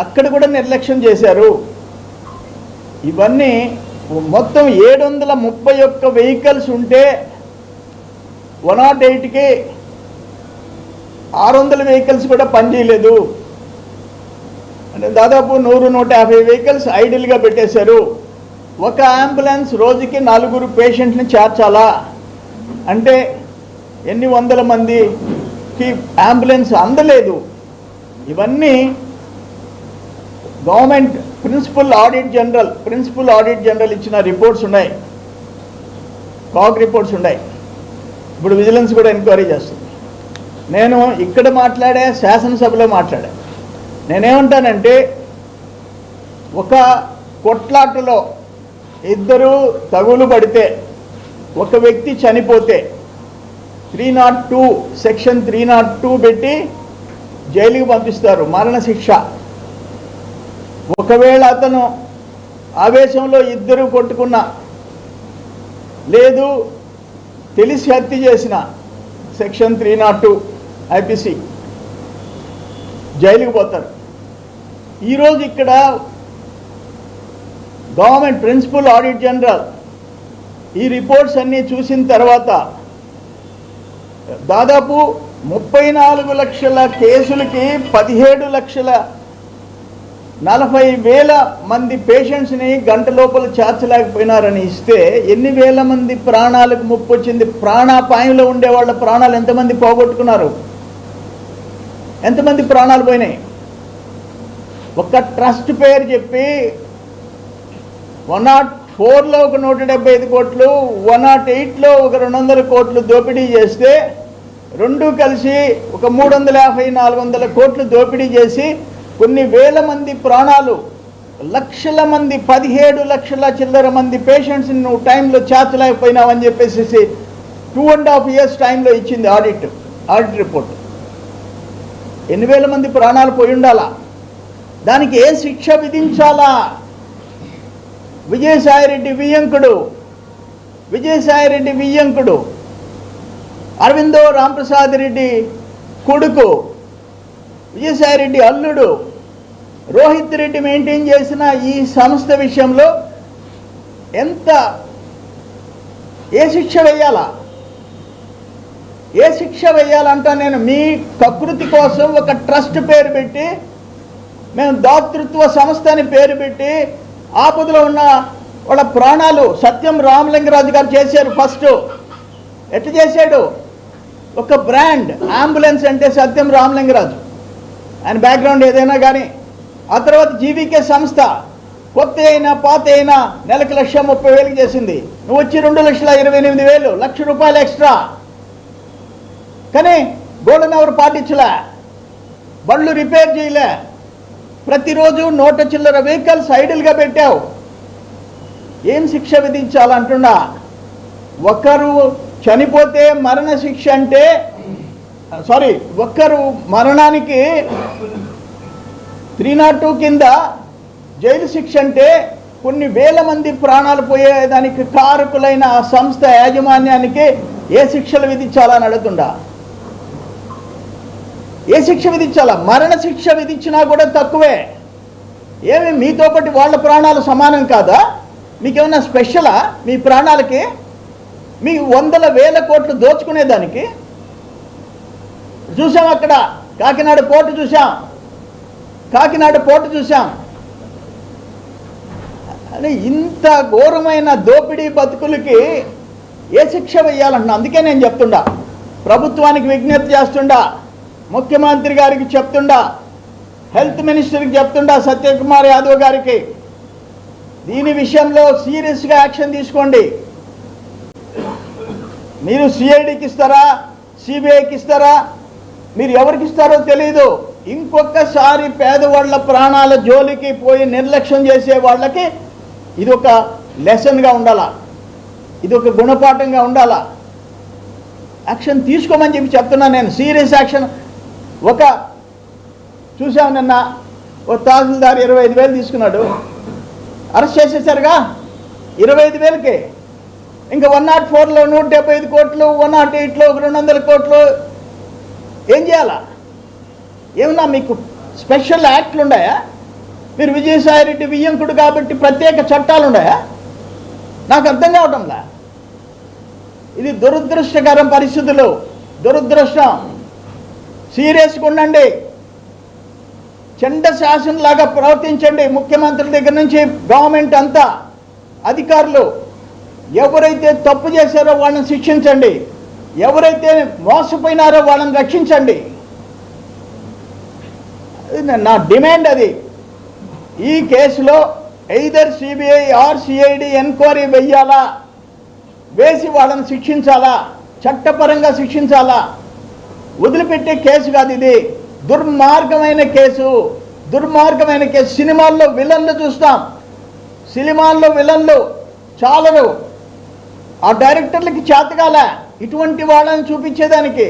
అక్కడ కూడా నిర్లక్ష్యం చేశారు. ఇవన్నీ మొత్తం 731 వెహికల్స్ ఉంటే 108కి 600 వెహికల్స్ కూడా పనిచేయలేదు. అంటే దాదాపు 100-150 వెహికల్స్ ఐడిల్గా పెట్టేశారు. ఒక అంబులెన్స్ రోజుకి 4 పేషెంట్ని చేర్చాలా అంటే ఎన్ని వందల మందికి అంబులెన్స్ అందలేదు. ఇవన్నీ గవర్నమెంట్ ప్రిన్సిపల్ ఆడిట్ జనరల్ ఇచ్చిన రిపోర్ట్స్ ఉన్నాయి, కాగ్ రిపోర్ట్స్ ఉన్నాయి. ఇప్పుడు విజిలెన్స్ కూడా ఎంక్వైరీ చేస్తుంది. నేను ఇక్కడ మాట్లాడే, శాసనసభలో మాట్లాడా. నేనేమంటానంటే, ఒక కొట్లాటలో 2 తగులు పడితే ఒక వ్యక్తి చనిపోతే 302 సెక్షన్ 302 పెట్టి జైలుకి పంపిస్తారు, మరణశిక్ష. ఒకవేళ అతను ఆవేశంలో 2 కొట్టుకున్నా, లేదు తెలిసి హత్య చేసిన సెక్షన్ 302 ఐపీసీ జైలుకి పోతారు. ఈరోజు ఇక్కడ గవర్నమెంట్ ప్రిన్సిపల్ ఆడిట్ జనరల్ ఈ రిపోర్ట్స్ అన్నీ చూసిన తర్వాత దాదాపు 34 లక్షల కేసులకి 17,40,000 మంది పేషెంట్స్ని గంట లోపల చేర్చలేకపోయినారని ఇస్తే ఎన్ని వేల మంది ప్రాణాలకు ముప్పు వచ్చింది? ప్రాణాపాయంలో ఉండే వాళ్ళ ప్రాణాలు ఎంతమంది పోగొట్టుకున్నారు? ఎంతమంది ప్రాణాలు పోయినాయి? ఒక ట్రస్ట్ పేరు చెప్పి 104లో ఒక 175 కోట్లు, 108లో ఒక 200 కోట్లు దోపిడీ చేస్తే, 2 కలిసి ఒక 350-400 కోట్లు దోపిడీ చేసి కొన్ని వేల మంది ప్రాణాలు, లక్షల మంది, 17 లక్షల చిల్లర మంది పేషెంట్స్ని నువ్వు టైంలో చేర్చలేకపోయినావని చెప్పేసి 2.5 years టైంలో ఇచ్చింది ఆడిట్ రిపోర్ట్. ఎన్ని వేల మంది ప్రాణాలు పోయి ఉండాలా? దానికి ఏ శిక్ష విధించాలా? విజయసాయిరెడ్డి వియ్యంకుడు, అరవిందో రాంప్రసాద్ రెడ్డి కొడుకు, విజయసాయిరెడ్డి అల్లుడు రోహిత్ రెడ్డి మెయింటైన్ చేసిన ఈ సంస్థ విషయంలో ఏ శిక్ష వేయాలా? ఏ శిక్ష వేయాలంటా నేను మీ కకృతి కోసం ఒక ట్రస్ట్ పేరు పెట్టి, మేము దాతృత్వ సంస్థ అని పేరు పెట్టి ఆపదలో ఉన్న వాళ్ళ ప్రాణాలు సత్యం రామలింగరాజు గారు చేశారు. ఫస్ట్ ఎట్లా చేశాడు? ఒక బ్రాండ్ అంబులెన్స్ అంటే సత్యం రామలింగరాజు, ఆయన బ్యాక్గ్రౌండ్ ఏదైనా కానీ. ఆ తర్వాత జీవీకే సంస్థ కొత్త అయినా పాత అయినా నెలకు 1,30,000 చేసింది. నువ్వు వచ్చి 2,28,000, ₹1,00,000 ఎక్స్ట్రా. కానీ గోల్డెన్ అవర్ పాటించలే, బండ్లు రిపేర్ చేయలే, ప్రతిరోజు 100 చిల్లర వెహికల్స్ ఐడిల్గా పెట్టావు. ఏం శిక్ష విధించాలంటున్నా? ఒకరు చనిపోతే మరణ శిక్ష అంటే, ఒక్కరు మరణానికి 302 కింద జైలు శిక్ష అంటే కొన్ని వేల మంది ప్రాణాలు పోయేదానికి కారకులైన ఆ సంస్థ యాజమాన్యానికి ఏ శిక్షలు విధించాలని అడుగుతుండా? ఏ శిక్ష విధించాలా? మరణ శిక్ష విధించినా కూడా తక్కువే. ఏమి మీతో పాటు వాళ్ళ ప్రాణాలు సమానం కాదా? మీకేమన్నా స్పెషలా మీ ప్రాణాలకి? మీ 100,000 కోట్లు దోచుకునేదానికి చూసాం. అక్కడ కాకినాడ పోర్టు చూసాం. అని ఇంత ఘోరమైన దోపిడీ బతుకులకి ఏ శిక్ష వేయాలంటున్నా? అందుకే నేను చెప్తుండా, ప్రభుత్వానికి విజ్ఞప్తి చేస్తుండా, ముఖ్యమంత్రి గారికి చెప్తుండా, హెల్త్ మినిస్టర్కి చెప్తుండా, సత్యకుమార్ యాదవ్ గారికి, దీని విషయంలో సీరియస్గా యాక్షన్ తీసుకోండి. మీరు సిఐడికి ఇస్తారా, సిబిఐకి ఇస్తారా, మీరు ఎవరికి ఇస్తారో తెలియదు. ఇంకొకసారి పేదవాళ్ళ ప్రాణాల జోలికి పోయి నిర్లక్ష్యం చేసే వాళ్ళకి ఇది ఒక లెసన్గా ఉండాలా, ఇది ఒక గుణపాఠంగా ఉండాలా. యాక్షన్ తీసుకోమని చెప్పి చెప్తున్నా నేను, సీరియస్ యాక్షన్. చూసాం నిన్న ఒక తహసీల్దార్ 25,000 తీసుకున్నాడు, అరెస్ట్ చేసేసారుగా 25,000కి. ఇంకా 104లో 175 కోట్లు, 108లో 200 కోట్లు ఏం చేయాలా? ఏమన్నా మీకు స్పెషల్ యాక్ట్లు ఉన్నాయా? మీరు విజయసాయి రెడ్డి వియ్యంకుడు కాబట్టి ప్రత్యేక చట్టాలు ఉన్నాయా? నాకు అర్థం కావటంలా. ఇది దురదృష్టకరం పరిస్థితులు, దురదృష్టం. సీరియస్గా ఉండండి, చండ శాసనలాగా ప్రవర్తించండి. ముఖ్యమంత్రి దగ్గర నుంచి గవర్నమెంట్ అంతా, అధికారులు ఎవరైతే తప్పు చేశారో వాళ్ళని శిక్షించండి, ఎవరైతే మోసపోయినారో వాళ్ళని రక్షించండి. నా డిమాండ్ అది. ఈ కేసులో either CBI are CID enquiry వెయ్యాలా, వేసి వాళ్ళని శిక్షించాలా, చట్టపరంగా శిక్షించాలా. వదిలిపెట్టే కేసు కాదు ఇది. దుర్మార్గమైన కేసు, దుర్మార్గమైన కేసు. సినిమాల్లో విలన్లు చూస్తాం, సినిమాల్లో విలన్లు చాలరు. ఆ డైరెక్టర్లకి చేతకాల ఇటువంటి వాళ్ళని చూపించేదానికి.